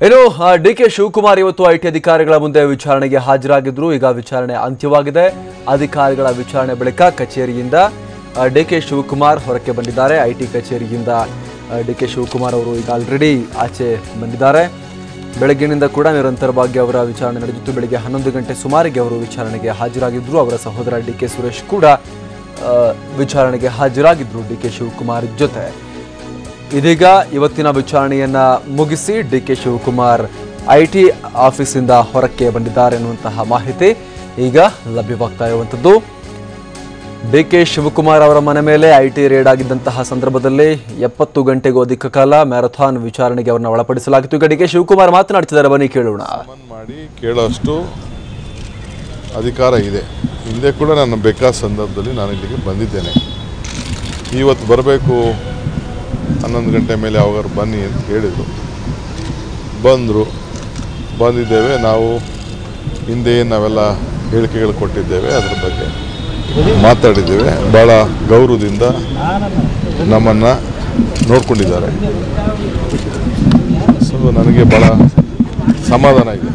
ಏನು ಡಿಕೆ ಶಿವಕುಮಾರ್ ಇವತ್ತು ಐಟಿ ಅಧಿಕಾರಿಗಳ ಮುಂದೆ ವಿಚಾರಣೆಗೆ ಹಾಜರಾಗಿದ್ರು. ಈಗ ವಿಚಾರಣೆ ಅಂತ್ಯವಾಗಿದೆ. ಅಧಿಕಾರಿಗಳ ವಿಚಾರಣೆ ಬಳಿಕ ಕಚೇರಿಯಿಂದ ಡಿಕೆ ಶಿವಕುಮಾರ್ ಹೊರಕ್ಕೆ ಬಂದಿದ್ದಾರೆ. ಐಟಿ ಕಚೇರಿಯಿಂದ ಡಿಕೆ ಶಿವಕುಮಾರ್ ಅವರು ಈಗ ಆಲ್ರೆಡಿ ಆಚೆ ಬಂದಿದ್ದಾರೆ. ಬೆಳಗ್ಗಿನಿಂದ ಕೂಡ ನಿರಂತರವಾಗಿ ಅವರ ವಿಚಾರಣೆ ನಡೆದಿತ್ತು. ಬೆಳಗ್ಗೆ 11 ಗಂಟೆ ಸುಮಾರಿಗೆ ಅವರು ವಿಚಾರಣೆಗೆ ಹಾಜರಾಗಿದ್ರು. ಅವರ ಸಹೋದರ ಡಿಕೆ ಸುರೇಶ್ ಕೂಡ ವಿಚಾರಣೆಗೆ ಹಾಜರಾಗಿದ್ರು ಡಿಕೆ ಶಿವಕುಮಾರ್ ಜೊತೆ. ಇದೀಗ ಇವತ್ತಿನ ವಿಚಾರಣೆಯನ್ನ ಮುಗಿಸಿ ಡಿಕೆ ಶಿವಕುಮಾರ್ ಐಟಿ ಆಫೀಸಿಂದ ಹೊರಕ್ಕೆ ಬಂದಿದ್ದಾರೆ ಎನ್ನುವಂತಹ ಮಾಹಿತಿ ಈಗ ಲಭ್ಯವಾಗ್ತಾ ಇರುವಂಥದ್ದು. ಡಿಕೆ ಶಿವಕುಮಾರ್ ಅವರ ಮನೆ ಮೇಲೆ ಐಟಿ ರೇಡ್ ಆಗಿದ್ದಂತಹ ಸಂದರ್ಭದಲ್ಲಿ 70 ಗಂಟೆಗೂ ಅಧಿಕ ಕಾಲ ಮ್ಯಾರಥಾನ್ ವಿಚಾರಣೆಗೆ ಅವರನ್ನು ಒಳಪಡಿಸಲಾಗಿತ್ತು. ಈಗ ಡಿಕೆ ಶಿವಕುಮಾರ್ ಮಾತನಾಡ್ತಿದ್ದಾರೆ, ಬನ್ನಿ ಕೇಳೋಣ. ಮಾಡಿ ಕೇಳೋಷ್ಟು ಅಧಿಕಾರ ಇದೆ. ಹಿಂದೆ ಕೂಡ ನಾನು ಬೇಕಾದ ಸಂದರ್ಭದಲ್ಲಿ ನಾನು ಇಲ್ಲಿಗೆ ಬಂದಿದ್ದೇನೆ. ಇವತ್ತು ಬರಬೇಕು 11 ಗಂಟೆ ಮೇಲೆ ಯಾವಾಗಾರು ಬನ್ನಿ ಅಂತ ಹೇಳಿದರು. ಬಂದಿದ್ದೇವೆ. ನಾವು ಹಿಂದೆ ನಾವೆಲ್ಲ ಹೇಳಿಕೆಗಳು ಕೊಟ್ಟಿದ್ದೇವೆ, ಅದರ ಬಗ್ಗೆ ಮಾತಾಡಿದ್ದೇವೆ. ಭಾಳ ಗೌರವದಿಂದ ನಮ್ಮನ್ನು ನೋಡ್ಕೊಂಡಿದ್ದಾರೆ. ಸೊ ನನಗೆ ಭಾಳ ಸಮಾಧಾನ ಇದೆ.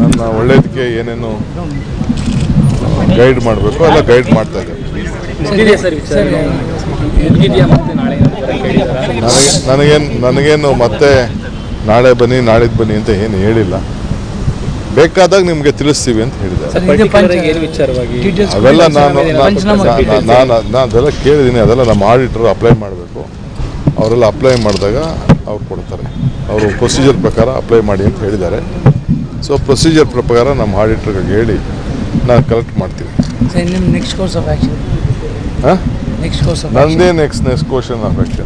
ನನ್ನ ಒಳ್ಳೆಯದಕ್ಕೆ ಏನೇನು ಗೈಡ್ ಮಾಡಬೇಕು ಎಲ್ಲ ಗೈಡ್ ಮಾಡ್ತಾ ಇದ್ದಾರೆ. ನನಗೇನು ಮತ್ತೆ ನಾಳೆ ಬನ್ನಿ ನಾಳಿದ್ದು ಬನ್ನಿ ಅಂತ ಏನು ಹೇಳಿಲ್ಲ. ಬೇಕಾದಾಗ ನಿಮಗೆ ತಿಳಿಸ್ತೀವಿ ಅಂತ ಹೇಳಿದ್ದಾರೆ. ಅವೆಲ್ಲ ನಾನು ಅದೆಲ್ಲ ಕೇಳಿದ್ದೀನಿ. ಅದೆಲ್ಲ ನಮ್ಮ ಆಡಿಟರ್ ಅಪ್ಲೈ ಮಾಡಬೇಕು. ಅವರೆಲ್ಲ ಅಪ್ಲೈ ಮಾಡಿದಾಗ ಅವ್ರು ಕೊಡ್ತಾರೆ. ಅವರು ಪ್ರೊಸೀಜರ್ ಪ್ರಕಾರ ಅಪ್ಲೈ ಮಾಡಿ ಅಂತ ಹೇಳಿದ್ದಾರೆ. ಸೊ ಪ್ರೊಸೀಜರ್ ಪ್ರಕಾರ ನಮ್ಮ ಆಡಿಟರ್ಗೆ ಹೇಳಿ ನಾನು ಕಲೆಕ್ಟ್ ಮಾಡ್ತೀನಿ. ನಂದೇ next course of action.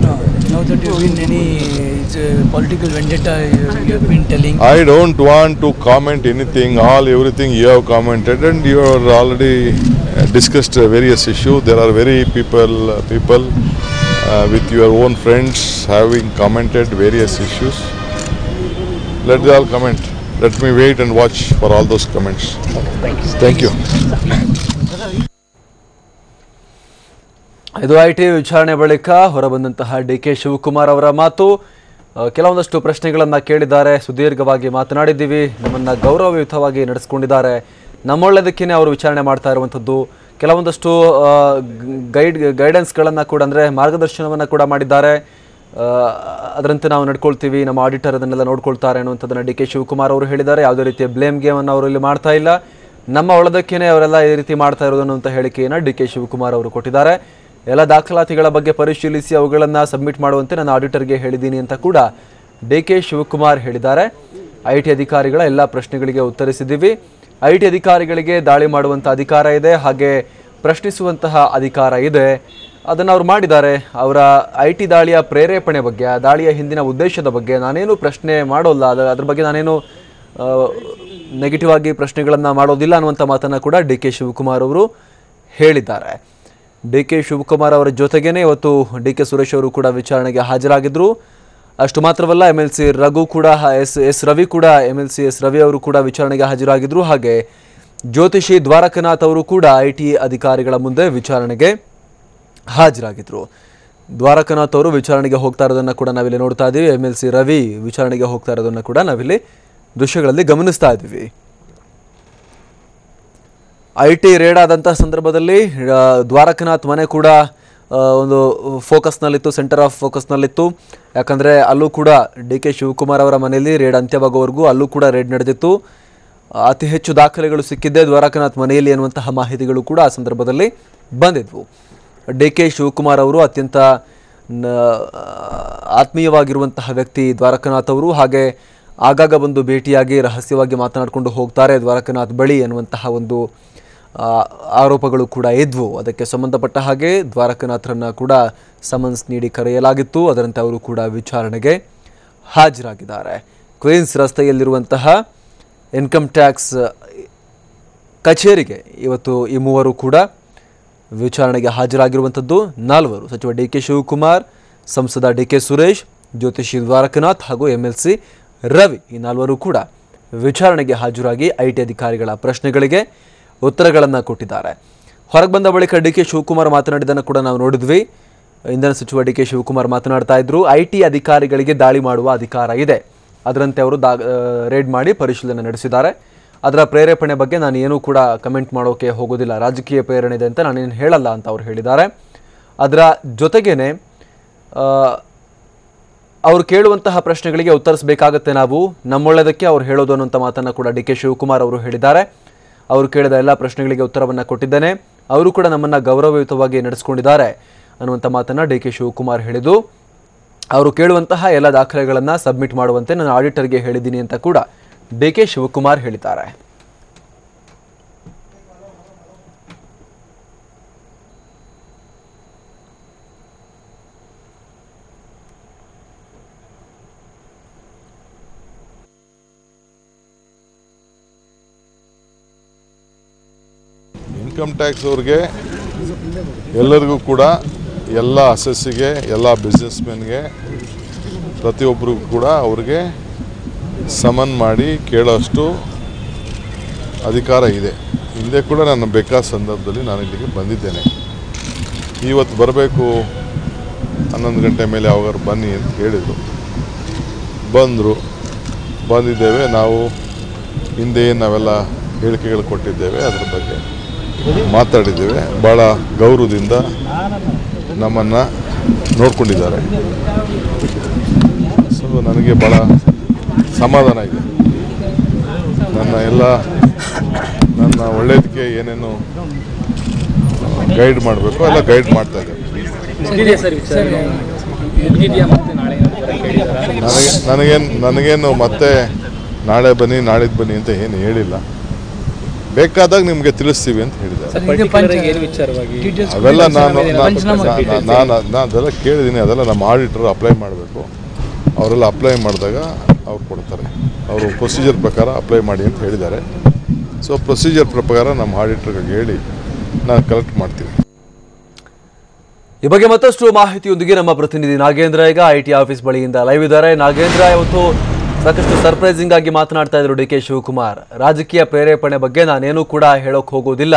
I don't want to comment anything. Everything you have commented, and you are already discussed various issues. There are very people with your own friends having commented various issues. Let them all comment. Let me wait and watch for all those comments. Thank you. ಇದು IT ವಿಚಾರಣೆ ಬಳಿಕ ಹೊರಬಂದಂತಹ DK Shivakumar ಅವರ ಮಾತು. ಕೆಲವೊಂದಷ್ಟು ಪ್ರಶ್ನೆಗಳನ್ನು ಕೇಳಿದ್ದಾರೆ. ಸುದೀರ್ಘವಾಗಿ ಮಾತನಾಡಿದ್ದೀವಿ. ನಮ್ಮನ್ನು ಗೌರವಯುತವಾಗಿ ನಡೆಸ್ಕೊಂಡಿದ್ದಾರೆ. ನಮ್ಮೊಳ್ಳೆದಕ್ಕೇ ಅವರು ವಿಚಾರಣೆ ಮಾಡ್ತಾ ಇರುವಂಥದ್ದು. ಕೆಲವೊಂದಷ್ಟು ಗೈಡೆನ್ಸ್ಗಳನ್ನು ಕೂಡ, ಅಂದರೆ ಮಾರ್ಗದರ್ಶನವನ್ನು ಕೂಡ ಮಾಡಿದ್ದಾರೆ. ಅದರಂತೆ ನಾವು ನಡ್ಕೊಳ್ತೀವಿ, ನಮ್ಮ ಆಡಿಟರ್ ಅದನ್ನೆಲ್ಲ ನೋಡ್ಕೊಳ್ತಾರೆ ಅನ್ನುವಂಥದ್ದನ್ನು ಡಿಕೆ ಶಿವಕುಮಾರ್ ಅವರು ಹೇಳಿದ್ದಾರೆ. ಯಾವುದೇ ರೀತಿಯ ಬ್ಲೇಮ್ ಗೇಮನ್ನು ಅವರು ಇಲ್ಲಿ ಮಾಡ್ತಾ ಇಲ್ಲ. ನಮ್ಮ ಒಳ್ಳೆದಕ್ಕೇ ಅವರೆಲ್ಲ ಈ ರೀತಿ ಮಾಡ್ತಾ ಇರೋದನ್ನು ಅಂತ ಹೇಳಿಕೆಯನ್ನು ಡಿಕೆ ಶಿವಕುಮಾರ್ ಅವರು ಕೊಟ್ಟಿದ್ದಾರೆ. ಎಲ್ಲ ದಾಖಲಾತಿಗಳ ಬಗ್ಗೆ ಪರಿಶೀಲಿಸಿ ಅವುಗಳನ್ನು ಸಬ್ಮಿಟ್ ಮಾಡುವಂತೆ ನಾನು ಆಡಿಟರ್ಗೆ ಹೇಳಿದ್ದೀನಿ ಅಂತ ಕೂಡ ಡಿಕೆ ಶಿವಕುಮಾರ್ ಹೇಳಿದ್ದಾರೆ. ಐಟಿ ಅಧಿಕಾರಿಗಳ ಎಲ್ಲ ಪ್ರಶ್ನೆಗಳಿಗೆ ಉತ್ತರಿಸಿದ್ದೀವಿ. ಐಟಿ ಅಧಿಕಾರಿಗಳಿಗೆ ದಾಳಿ ಮಾಡುವಂಥ ಅಧಿಕಾರ ಇದೆ, ಹಾಗೆ ಪ್ರಶ್ನಿಸುವಂತಹ ಅಧಿಕಾರ ಇದೆ. ಅದನ್ನು ಅವರು ಮಾಡಿದ್ದಾರೆ. ಅವರ ಐಟಿ ದಾಳಿಯ ಪ್ರೇರೇಪಣೆ ಬಗ್ಗೆ, ಆ ದಾಳಿಯ ಹಿಂದಿನ ಉದ್ದೇಶದ ಬಗ್ಗೆ ನಾನೇನು ಪ್ರಶ್ನೆ ಮಾಡೋಲ್ಲ. ಅದ್ರ ಬಗ್ಗೆ ನಾನೇನು ನೆಗೆಟಿವ್ ಆಗಿ ಪ್ರಶ್ನೆಗಳನ್ನು ಮಾಡೋದಿಲ್ಲ ಅನ್ನುವಂಥ ಮಾತನ್ನು ಕೂಡ ಡಿಕೆ ಶಿವಕುಮಾರ್ ಅವರು ಹೇಳಿದ್ದಾರೆ. ಡಿಕೆ ಶಿವಕುಮಾರ್ ಅವರ ಜೊತೆಗೇನೆ ಇವತ್ತು ಡಿಕೆ ಸುರೇಶ್ ಅವರು ಕೂಡ ವಿಚಾರಣೆಗೆ ಹಾಜರಾಗಿದ್ದರು. ಅಷ್ಟು ಮಾತ್ರವಲ್ಲ, MLC ರಘು ಕೂಡ ಎಸ್ ರವಿ ಕೂಡ MLC ರವಿ ಅವರು ಕೂಡ ವಿಚಾರಣೆಗೆ ಹಾಜರಾಗಿದ್ದರು. ಹಾಗೆ ಜ್ಯೋತಿಷಿ ದ್ವಾರಕನಾಥ್ ಅವರು ಕೂಡ ಐಟಿ ಅಧಿಕಾರಿಗಳ ಮುಂದೆ ವಿಚಾರಣೆಗೆ ಹಾಜರಾಗಿದ್ದರು. ದ್ವಾರಕನಾಥ್ ಅವರು ವಿಚಾರಣೆಗೆ ಹೋಗ್ತಾ ಇರೋದನ್ನು ಕೂಡ ನಾವಿಲ್ಲಿ ನೋಡ್ತಾ ಇದ್ದೀವಿ. MLC ರವಿ ವಿಚಾರಣೆಗೆ ಹೋಗ್ತಾ ಇರೋದನ್ನು ಕೂಡ ನಾವಿಲ್ಲಿ ದೃಶ್ಯಗಳಲ್ಲಿ ಗಮನಿಸ್ತಾ ಇದ್ದೀವಿ. ಐಟಿ ರೇಡ್ ಆದಂಥ ಸಂದರ್ಭದಲ್ಲಿ ದ್ವಾರಕನಾಥ್ ಮನೆ ಕೂಡ ಒಂದು ಫೋಕಸ್ನಲ್ಲಿತ್ತು, ಸೆಂಟರ್ ಆಫ್ ಫೋಕಸ್ನಲ್ಲಿತ್ತು. ಯಾಕಂದರೆ ಅಲ್ಲೂ ಕೂಡ ಡಿಕೆ ಶಿವಕುಮಾರ್ ಅವರ ಮನೆಯಲ್ಲಿ ರೇಡ್ ಅಂತ್ಯವಾಗುವವರೆಗೂ ಅಲ್ಲೂ ಕೂಡ ರೇಡ್ ನಡೆದಿತ್ತು. ಅತಿ ಹೆಚ್ಚು ದಾಖಲೆಗಳು ಸಿಕ್ಕಿದ್ದೇ ದ್ವಾರಕನಾಥ್ ಮನೆಯಲ್ಲಿ ಎನ್ನುವಂತಹ ಮಾಹಿತಿಗಳು ಕೂಡ ಆ ಸಂದರ್ಭದಲ್ಲಿ ಬಂದಿದ್ವು. ಡಿಕೆ ಶಿವಕುಮಾರ್ ಅವರು ಅತ್ಯಂತ ಆತ್ಮೀಯವಾಗಿರುವಂತಹ ವ್ಯಕ್ತಿ ದ್ವಾರಕನಾಥ್ ಅವರು. ಹಾಗೆ ಆಗಾಗ ಬಂದು ಭೇಟಿಯಾಗಿ ರಹಸ್ಯವಾಗಿ ಮಾತನಾಡಿಕೊಂಡು ಹೋಗ್ತಾರೆ ದ್ವಾರಕನಾಥ್ ಬಳಿ ಎನ್ನುವಂತಹ ಒಂದು ಆರೋಪಗಳು ಕೂಡ ಇದ್ವು. ಅದಕ್ಕೆ ಸಂಬಂಧಪಟ್ಟ ಹಾಗೆ ದ್ವಾರಕನಾಥರನ್ನು ಕೂಡ ಸಮನ್ಸ್ ನೀಡಿ ಕರೆಯಲಾಗಿತ್ತು. ಅದರಂತೆ ಅವರು ಕೂಡ ವಿಚಾರಣೆಗೆ ಹಾಜರಾಗಿದ್ದಾರೆ. ಕ್ವೀನ್ಸ್ ರಸ್ತೆಯಲ್ಲಿರುವಂತಹ ಇನ್ಕಮ್ ಟ್ಯಾಕ್ಸ್ ಕಚೇರಿಗೆ ಇವತ್ತು ಈ ಮೂವರು ಕೂಡ ವಿಚಾರಣೆಗೆ ಹಾಜರಾಗಿರುವಂಥದ್ದು. 4 ಸಚಿವ ಡಿಕೆ ಶಿವಕುಮಾರ್, ಸಂಸದ ಡಿಕೆ ಸುರೇಶ್, ಜ್ಯೋತಿಷಿ ದ್ವಾರಕನಾಥ್ ಹಾಗೂ MLC ರವಿ, ಈ 4 ಕೂಡ ವಿಚಾರಣೆಗೆ ಹಾಜರಾಗಿ ಐಟಿ ಅಧಿಕಾರಿಗಳ ಪ್ರಶ್ನೆಗಳಿಗೆ ಉತ್ತರಗಳನ್ನು ಕೊಟ್ಟಿದ್ದಾರೆ. ಹೊರಗೆ ಬಂದ ಬಳಿಕ ಡಿಕೆ ಶಿವಕುಮಾರ್ ಮಾತನಾಡಿದ್ದನ್ನು ಕೂಡ ನಾವು ನೋಡಿದ್ವಿ. ಇಂಧನ ಸಚಿವ ಡಿ ಕೆ ಶಿವಕುಮಾರ್ ಮಾತನಾಡ್ತಾ ಇದ್ರು. IT ಅಧಿಕಾರಿಗಳಿಗೆ ದಾಳಿ ಮಾಡುವ ಅಧಿಕಾರ ಇದೆ, ಅದರಂತೆ ಅವರು ರೇಡ್ ಮಾಡಿ ಪರಿಶೀಲನೆ ನಡೆಸಿದ್ದಾರೆ. ಅದರ ಪ್ರೇರೇಪಣೆ ಬಗ್ಗೆ ನಾನು ಏನೂ ಕೂಡ ಕಮೆಂಟ್ ಮಾಡೋಕೆ ಹೋಗೋದಿಲ್ಲ, ರಾಜಕೀಯ ಪ್ರೇರಣೆ ಇದೆ ಅಂತ ನಾನೇನು ಹೇಳಲ್ಲ ಅಂತ ಅವರು ಹೇಳಿದ್ದಾರೆ. ಅದರ ಜೊತೆಗೇನೆ ಅವರು ಕೇಳುವಂತಹ ಪ್ರಶ್ನೆಗಳಿಗೆ ಉತ್ತರಿಸಬೇಕಾಗತ್ತೆ, ನಾವು ನಮ್ಮೊಳ್ಳೆದಕ್ಕೆ ಅವ್ರು ಹೇಳೋದು ಅನ್ನುವಂಥ ಮಾತನ್ನು ಕೂಡ ಡಿ ಕೆ ಶಿವಕುಮಾರ್ ಅವರು ಹೇಳಿದ್ದಾರೆ. ಅವರು ಕೇಳಿದ ಎಲ್ಲ ಪ್ರಶ್ನೆಗಳಿಗೆ ಉತ್ತರವನ್ನು ಕೊಟ್ಟಿದ್ದೇನೆ, ಅವರು ಕೂಡ ನಮ್ಮನ್ನು ಗೌರವಯುತವಾಗಿ ನಡೆಸ್ಕೊಂಡಿದ್ದಾರೆ ಅನ್ನುವಂಥ ಮಾತನ್ನು ಡಿ ಕೆ ಶಿವಕುಮಾರ್ ಹೇಳಿದ್ದು, ಅವರು ಕೇಳುವಂತಹ ಎಲ್ಲ ದಾಖಲೆಗಳನ್ನು ಸಬ್ಮಿಟ್ ಮಾಡುವಂತೆ ನಾನು ಆಡಿಟರ್ಗೆ ಹೇಳಿದ್ದೀನಿ ಅಂತ ಕೂಡ ಡಿ ಕೆ ಶಿವಕುಮಾರ್ ಹೇಳಿದ್ದಾರೆ. ಇನ್ಕಮ್ ಟ್ಯಾಕ್ಸ್ ಅವ್ರಿಗೆ ಎಲ್ಲರಿಗೂ ಕೂಡ, ಎಲ್ಲ ಅಸೆಸ್ಸಿಗೆ, ಎಲ್ಲ ಬಿಸ್ನೆಸ್ಮೆನ್ಗೆ, ಪ್ರತಿಯೊಬ್ಬರಿಗೂ ಕೂಡ ಅವ್ರಿಗೆ ಸಮನ್ ಮಾಡಿ ಕೇಳೋಷ್ಟು ಅಧಿಕಾರ ಇದೆ. ಹಿಂದೆ ಕೂಡ ನನ್ನ ಬೇಕಾದ ಸಂದರ್ಭದಲ್ಲಿ ನಾನು ಇಲ್ಲಿಗೆ ಬಂದಿದ್ದೇನೆ. ಇವತ್ತು ಬರಬೇಕು 11 ಗಂಟೆ ಮೇಲೆ ಯಾವಾಗಾರು ಬನ್ನಿ ಅಂತ ಹೇಳಿದರು, ಬಂದಿದ್ದೇವೆ. ನಾವು ಹಿಂದೆ ನಾವೆಲ್ಲ ಹೇಳಿಕೆಗಳು ಕೊಟ್ಟಿದ್ದೇವೆ, ಅದರ ಬಗ್ಗೆ ಮಾತಾಡಿದ್ದೇವೆ. ಭಾಳ ಗೌರವದಿಂದ ನಮ್ಮನ್ನು ನೋಡ್ಕೊಂಡಿದ್ದಾರೆ. ಸೊ ನನಗೆ ಭಾಳ ಸಮಾಧಾನ ಇದೆ. ನನ್ನ ಒಳ್ಳೆಯದಕ್ಕೆ ಏನೇನು ಗೈಡ್ ಮಾಡಬೇಕು ಎಲ್ಲ ಗೈಡ್ ಮಾಡ್ತಾ ಇದ್ದೇವೆ. ನನಗೇನು ಮತ್ತೆ ನಾಳೆ ಬನ್ನಿ ನಾಳಿದ್ದು ಬನ್ನಿ ಅಂತ ಏನು ಹೇಳಿಲ್ಲ, ಬೇಕಾದಾಗ ನಿಮಗೆ ತಿಳಿಸ್ತೀವಿ ಅಂತ ಹೇಳಿದ್ದಾರೆ. ಅವೆಲ್ಲ ನಾನು ಅದೆಲ್ಲ ಕೇಳಿದ್ದೀನಿ. ಅದೆಲ್ಲ ನಮ್ಮ ಆಡಿಟರ್ ಅಪ್ಲೈ ಮಾಡಬೇಕು. ಅವರೆಲ್ಲ ಅಪ್ಲೈ ಮಾಡಿದಾಗ ಅವ್ರು ಕೊಡ್ತಾರೆ. ಅವರು ಪ್ರೊಸೀಜರ್ ಪ್ರಕಾರ ಅಪ್ಲೈ ಮಾಡಿ ಅಂತ ಹೇಳಿದ್ದಾರೆ. ಸೊ ಪ್ರೊಸೀಜರ್ ಪ್ರಕಾರ ನಮ್ಮ ಆಡಿಟರ್ಗೆ ಹೇಳಿ ನಾನು ಕಲೆಕ್ಟ್ ಮಾಡ್ತೀನಿ. ಈ ಬಗ್ಗೆ ಮತ್ತಷ್ಟು ಮಾಹಿತಿಯೊಂದಿಗೆ ನಮ್ಮ ಪ್ರತಿನಿಧಿ ನಾಗೇಂದ್ರ ಈಗ IT ಆಫೀಸ್ ಬಳಿಯಿಂದ ಲೈವ್ ಇದ್ದಾರೆ. ನಾಗೇಂದ್ರ, ಇವತ್ತು ಸಾಕಷ್ಟು ಸರ್ಪ್ರೈಸಿಂಗ್ ಆಗಿ ಮಾತನಾಡ್ತಾ ಇದ್ರು ಡಿ ಕೆ ಶಿವಕುಮಾರ್. ರಾಜಕೀಯ ಪ್ರೇರೇಪಣೆ ಬಗ್ಗೆ ನಾನೇನು ಕೂಡ ಹೇಳೋಕೆ ಹೋಗೋದಿಲ್ಲ,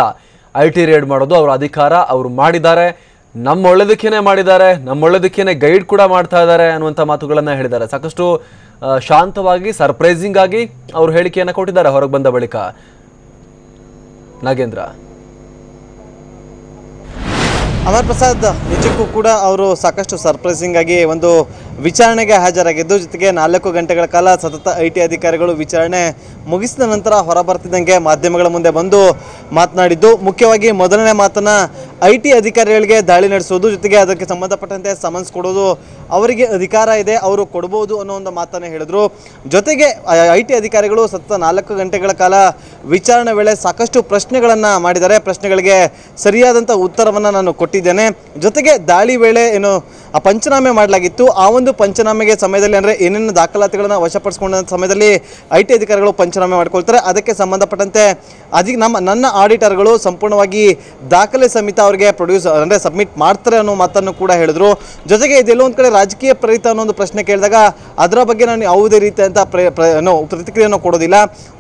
IT ರೇಡ್ ಮಾಡೋದು ಅವರ ಅಧಿಕಾರ, ಅವರು ಮಾಡಿದ್ದಾರೆ, ನಮ್ಮ ಒಳ್ಳೆದಕ್ಕೇನೆ ಮಾಡಿದ್ದಾರೆ, ನಮ್ಮ ಒಳ್ಳೆದಕ್ಕೇನೆ ಗೈಡ್ ಕೂಡ ಮಾಡ್ತಾ ಇದ್ದಾರೆ ಅನ್ನುವಂಥ ಮಾತುಗಳನ್ನು ಹೇಳಿದ್ದಾರೆ. ಸಾಕಷ್ಟು ಶಾಂತವಾಗಿ ಸರ್ಪ್ರೈಸಿಂಗ್ ಆಗಿ ಅವರು ಹೇಳಿಕೆಯನ್ನು ಕೊಟ್ಟಿದ್ದಾರೆ ಹೊರಗೆ ಬಂದ ಬಳಿಕ. ನಾಗೇಂದ್ರ, ಅಮರ್ ಪ್ರಸಾದ್, ನಿಜಕ್ಕೂ ಕೂಡ ಅವರು ಸಾಕಷ್ಟು ಸರ್ಪ್ರೈಸಿಂಗ್ ಆಗಿ ಒಂದು ವಿಚಾರಣೆಗೆ ಹಾಜರಾಗಿದ್ದು, ಜೊತೆಗೆ 4 ಗಂಟೆಗಳ ಕಾಲ ಸತತ IT ಅಧಿಕಾರಿಗಳು ವಿಚಾರಣೆ ಮುಗಿಸಿದ ನಂತರ ಹೊರಬರ್ತಿದ್ದಂಗೆ ಮಾಧ್ಯಮಗಳ ಮುಂದೆ ಬಂದು ಮಾತನಾಡಿದ್ದು. ಮುಖ್ಯವಾಗಿ ಮೊದಲನೇ ಮಾತನ್ನ IT ಅಧಿಕಾರಿಗಳಿಗೆ ದಾಳಿ ನಡೆಸೋದು, ಜೊತೆಗೆ ಅದಕ್ಕೆ ಸಂಬಂಧಪಟ್ಟಂತೆ ಸಮನ್ಸ್ ಕೊಡೋದು ಅವರಿಗೆ ಅಧಿಕಾರ ಇದೆ, ಅವರು ಕೊಡ್ಬೋದು ಅನ್ನೋ ಒಂದು ಮಾತನ್ನು ಹೇಳಿದ್ರು. ಜೊತೆಗೆ IT ಅಧಿಕಾರಿಗಳು ಸತತ 4 ಗಂಟೆಗಳ ಕಾಲ ವಿಚಾರಣೆ ವೇಳೆ ಸಾಕಷ್ಟು ಪ್ರಶ್ನೆಗಳನ್ನು ಮಾಡಿದ್ದಾರೆ. ಪ್ರಶ್ನೆಗಳಿಗೆ ಸರಿಯಾದಂಥ ಉತ್ತರವನ್ನು ನಾನು ಕೊಟ್ಟಿದ್ದೇನೆ. ಜೊತೆಗೆ ದಾಳಿ ವೇಳೆ ಏನು ಪಂಚನಾಮೆ ಮಾಡಲಾಗಿತ್ತು, ಆ ಒಂದು ಪಂಚನಾಮೆಗೆ ಸಮಯದಲ್ಲಿ ಅಂದರೆ ಏನೇನು ದಾಖಲಾತಿಗಳನ್ನು ವಶಪಡಿಸಿಕೊಂಡ ಸಮಯದಲ್ಲಿ IT ಅಧಿಕಾರಿಗಳು ಪಂಚನಾಮೆ ಮಾಡಿಕೊಳ್ತಾರೆ. ಅದಕ್ಕೆ ಸಂಬಂಧಪಟ್ಟಂತೆ ನನ್ನ ಆಡಿಟರ್ಗಳು ಸಂಪೂರ್ಣವಾಗಿ ದಾಖಲೆ ಸಮೇತ ಅವರಿಗೆ ಅಂದರೆ ಸಬ್ಮಿಟ್ ಮಾಡ್ತಾರೆ ಅನ್ನೋ ಮಾತನ್ನು ಕೂಡ ಹೇಳಿದ್ರು. ಜೊತೆಗೆ ಇದೆಲ್ಲೋ ಒಂದು ಕಡೆ ರಾಜಕೀಯ ಪ್ರೇರಿತ ಅನ್ನೋ ಒಂದು ಪ್ರಶ್ನೆ ಕೇಳಿದಾಗ ಅದರ ಬಗ್ಗೆ ನಾನು ಯಾವುದೇ ರೀತಿಯಂಥ ಪ್ರತಿಕ್ರಿಯೆಯನ್ನು ಕೊಡೋದಿಲ್ಲ.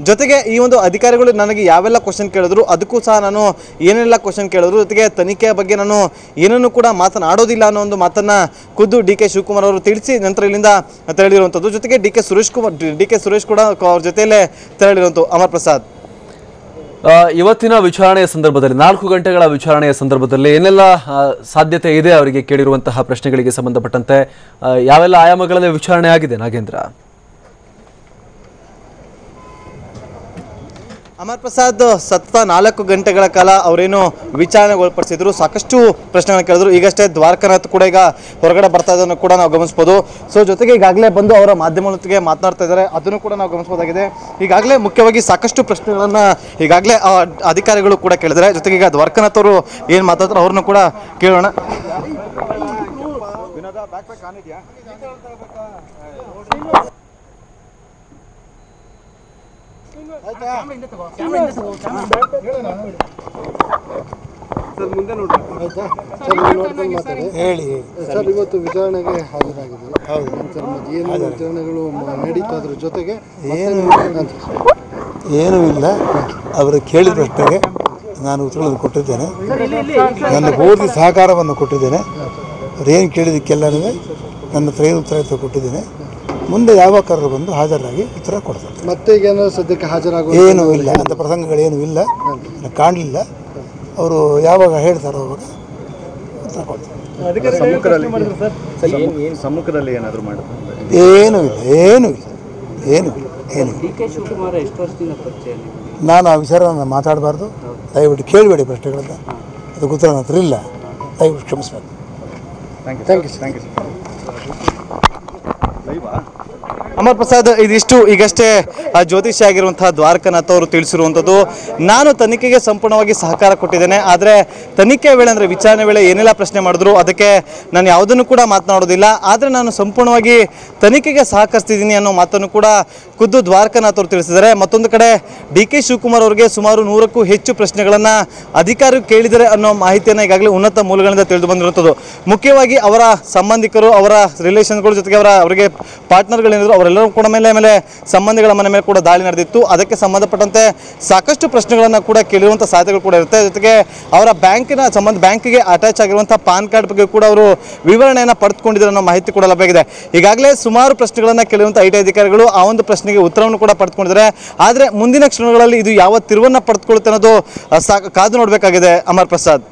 ಜೊತೆಗೆ ಈ ಒಂದು ಅಧಿಕಾರಿಗಳು ನನಗೆ ಯಾವೆಲ್ಲ ಕ್ವಶನ್ ಕೇಳಿದ್ರು ಅದಕ್ಕೂ ಸಹ ನಾನು ಏನೆಲ್ಲ ಕ್ವಶನ್ ಕೇಳಿದ್ರು, ಜೊತೆಗೆ ತನಿಖೆಯ ಬಗ್ಗೆ ನಾನು ಏನನ್ನು ಕೂಡ ಮಾತನಾಡೋದಿಲ್ಲ ಅನ್ನೋ ಒಂದು ಮಾತನ್ನು ಖುದ್ದು ಡಿ ಕೆ ಶಿವಕುಮಾರ್ ಅವರು ತಿಳಿಸಿ ನಂತರ ಇಲ್ಲಿಂದ ತೆರಳಿರುವಂಥದ್ದು. ಜೊತೆಗೆ ಡಿ ಕೆ ಸುರೇಶ್ ಕೂಡ ಅವ್ರ ಜೊತೆಯಲ್ಲೇ ತೆರಳಿರುವಂಥದ್ದು. ಅಮರ್ ಪ್ರಸಾದ್, ಇವತ್ತಿನ ವಿಚಾರಣೆಯ ಸಂದರ್ಭದಲ್ಲಿ 4 ಗಂಟೆಗಳ ವಿಚಾರಣೆಯ ಸಂದರ್ಭದಲ್ಲಿ ಏನೆಲ್ಲ ಸಾಧ್ಯತೆ ಇದೆ ಅವರಿಗೆ ಕೇಳಿರುವಂತಹ ಪ್ರಶ್ನೆಗಳಿಗೆ ಸಂಬಂಧಪಟ್ಟಂತೆ ಯಾವೆಲ್ಲ ಆಯಾಮಗಳಲ್ಲಿ ವಿಚಾರಣೆ ಆಗಿದೆ ನಾಗೇಂದ್ರ? ಅಮರ್ ಪ್ರಸಾದ್, ಸತತ 4 ಗಂಟೆಗಳ ಕಾಲ ಅವರೇನು ವಿಚಾರಣೆಗೆ ಒಳಪಡಿಸಿದ್ರು, ಸಾಕಷ್ಟು ಪ್ರಶ್ನೆಗಳನ್ನು ಕೇಳಿದ್ರು. ಈಗಷ್ಟೇ ದ್ವಾರಕಾನಾಥ್ ಕೂಡ ಈಗ ಹೊರಗಡೆ ಬರ್ತಾ ಇದ್ದನ್ನು ಕೂಡ ನಾವು ಗಮನಿಸ್ಬೋದು. ಸೊ ಜೊತೆಗೆ ಈಗಾಗಲೇ ಬಂದು ಅವರ ಮಾಧ್ಯಮದೊಂದಿಗೆ ಮಾತನಾಡ್ತಾ ಇದ್ದಾರೆ, ಅದನ್ನು ಕೂಡ ನಾವು ಗಮನಿಸಬಹುದಾಗಿದೆ. ಈಗಾಗಲೇ ಮುಖ್ಯವಾಗಿ ಸಾಕಷ್ಟು ಪ್ರಶ್ನೆಗಳನ್ನು ಈಗಾಗಲೇ ಅಧಿಕಾರಿಗಳು ಕೂಡ ಕೇಳಿದ್ದಾರೆ. ಜೊತೆಗೆ ಈಗ ದ್ವಾರಕಾನಾಥ್ ಅವರು ಏನು ಮಾತಾಡ್ತಾರೆ ಅವ್ರನ್ನು ಕೂಡ ಕೇಳೋಣ. ಹೇಳಿ ಸರ್, ಇವತ್ತು ವಿಚಾರಣೆಗೆ ಹಾಜರಾಗಿದ್ದೀವಿ. ಹೌದು ಸರ್, ಏನು ವಿಚಾರಣೆಗಳು ನಡೀತು, ಅದ್ರ ಜೊತೆಗೆ ಏನೂ ಇಲ್ಲ. ಅವರು ಕೇಳಿದ ಪ್ರಶ್ನೆಗೆ ನಾನು ಉತ್ತರವನ್ನು ಕೊಟ್ಟಿದ್ದೇನೆ, ನನ್ನ ಪೂರ್ತಿ ಸಹಕಾರವನ್ನು ಕೊಟ್ಟಿದ್ದೇನೆ. ಅವ್ರು ಏನು ಕೇಳಿದ್ದಕ್ಕೆಲ್ಲನೂ ನನ್ನ ಹತ್ರ ಏನು ಉತ್ತರ ಕೊಟ್ಟಿದ್ದೇನೆ. ಮುಂದೆ ಯಾವ ಕರೆದು ಬಂದು ಹಾಜರಾಗಿ ಉತ್ತರ ಕೊಡ್ತಾರೆ. ಮತ್ತೆ ಈಗ ಏನಾದ್ರು ಸದ್ಯಕ್ಕೆ ಹಾಜರಾಗುವ ಏನೂ ಇಲ್ಲ, ಅಂಥ ಪ್ರಸಂಗಗಳೇನೂ ಇಲ್ಲ, ಕಾಣಲಿಲ್ಲ. ಅವರು ಯಾವಾಗ ಹೇಳ್ತಾರೋ ಅವಾಗ ಉತ್ತರ ಕೊಡ್ತಾರೆ. ಸಮ್ಮುಖದಲ್ಲಿ ಏನಾದರೂ ಮಾಡ್ತಾರೆ? ಏನೂ ಇಲ್ಲ, ಏನೂ ಇಲ್ಲ, ಏನೂ ಇಲ್ಲ, ಏನೂ ಇಲ್ಲ. ನಾನು ಆ ವಿಚಾರವನ್ನು ಮಾತಾಡಬಾರ್ದು. ದಯವಿಟ್ಟು ಕೇಳಬೇಡಿ ಪ್ರಶ್ನೆಗಳನ್ನು, ಅದಕ್ಕೆ ಉತ್ತರ ನನ್ನ ಹತ್ರ ಇಲ್ಲ. ದಯವಿಟ್ಟು ಕ್ಷಮಿಸಬೇಕು. Thank you. ಅಮರ್ ಪ್ರಸಾದ್, ಇದಿಷ್ಟು ಈಗಷ್ಟೇ ಜ್ಯೋತಿಷಿ ಆಗಿರುವಂತಹ ದ್ವಾರಕನಾಥ್ ಅವರು ತಿಳಿಸಿರುವಂಥದ್ದು. ನಾನು ತನಿಖೆಗೆ ಸಂಪೂರ್ಣವಾಗಿ ಸಹಕಾರ ಕೊಟ್ಟಿದ್ದೇನೆ, ಆದರೆ ತನಿಖೆ ವೇಳೆ ಅಂದರೆ ವಿಚಾರಣೆ ವೇಳೆ ಏನೆಲ್ಲ ಪ್ರಶ್ನೆ ಮಾಡಿದ್ರು ಅದಕ್ಕೆ ನಾನು ಯಾವುದನ್ನು ಕೂಡ ಮಾತನಾಡೋದಿಲ್ಲ. ಆದರೆ ನಾನು ಸಂಪೂರ್ಣವಾಗಿ ತನಿಖೆಗೆ ಸಹಕರಿಸ್ತಿದ್ದೀನಿ ಅನ್ನೋ ಮಾತನ್ನು ಕೂಡ ಖುದ್ದು ದ್ವಾರಕನಾಥ್ ಅವರು ತಿಳಿಸಿದ್ದಾರೆ. ಮತ್ತೊಂದು ಕಡೆ ಡಿ.ಕೆ. ಶಿವಕುಮಾರ್ ಅವರಿಗೆ ಸುಮಾರು 100ಕ್ಕೂ ಹೆಚ್ಚು ಪ್ರಶ್ನೆಗಳನ್ನು ಅಧಿಕಾರಿಗಳು ಕೇಳಿದರೆ ಅನ್ನೋ ಮಾಹಿತಿಯನ್ನು ಈಗಾಗಲೇ ಉನ್ನತ ಮೂಲಗಳಿಂದ ತಿಳಿದು ಬಂದಿರುತ್ತದೆ. ಮುಖ್ಯವಾಗಿ ಅವರ ಸಂಬಂಧಿಕರು, ಅವರ ರಿಲೇಷನ್ಗಳ ಜೊತೆಗೆ ಅವರಿಗೆ ಪಾರ್ಟ್ನರ್ಗಳೇನಿದ್ರು ಅವರೆಲ್ಲರೂ ಕೂಡ ಮೇಲೆ ಸಂಬಂಧಿಗಳ ಮನೆ ಮೇಲೆ ಕೂಡ ದಾಳಿ ನಡೆದಿತ್ತು. ಅದಕ್ಕೆ ಸಂಬಂಧಪಟ್ಟಂತೆ ಸಾಕಷ್ಟು ಪ್ರಶ್ನೆಗಳನ್ನು ಕೂಡ ಕೇಳಿರುವಂಥ ಸಾಧ್ಯತೆಗಳು ಕೂಡ ಇರುತ್ತೆ. ಜೊತೆಗೆ ಅವರ ಬ್ಯಾಂಕಿಗೆ ಅಟ್ಯಾಚ್ ಆಗಿರುವಂಥ ಪಾನ್ ಕಾರ್ಡ್ ಬಗ್ಗೆ ಕೂಡ ಅವರು ವಿವರಣೆಯನ್ನು ಪಡೆದುಕೊಂಡಿದ್ದಾರೆ ಅನ್ನೋ ಮಾಹಿತಿ ಕೂಡ ಲಭ್ಯವಾಗಿದೆ. ಈಗಾಗಲೇ ಸುಮಾರು ಪ್ರಶ್ನೆಗಳನ್ನು ಕೇಳಿರುವಂಥ ಐಟಿ ಅಧಿಕಾರಿಗಳು ಆ ಒಂದು ಪ್ರಶ್ನೆಗೆ ಉತ್ತರವನ್ನು ಕೂಡ ಪಡೆದುಕೊಂಡಿದ್ದಾರೆ. ಆದರೆ ಮುಂದಿನ ಕ್ಷಣಗಳಲ್ಲಿ ಇದು ಯಾವ ತಿರುವನ್ನು ಪಡೆದುಕೊಳ್ಳುತ್ತೆ ಅನ್ನೋದು ಕಾದು ನೋಡಬೇಕಾಗಿದೆ. ಅಮರ್ ಪ್ರಸಾದ್.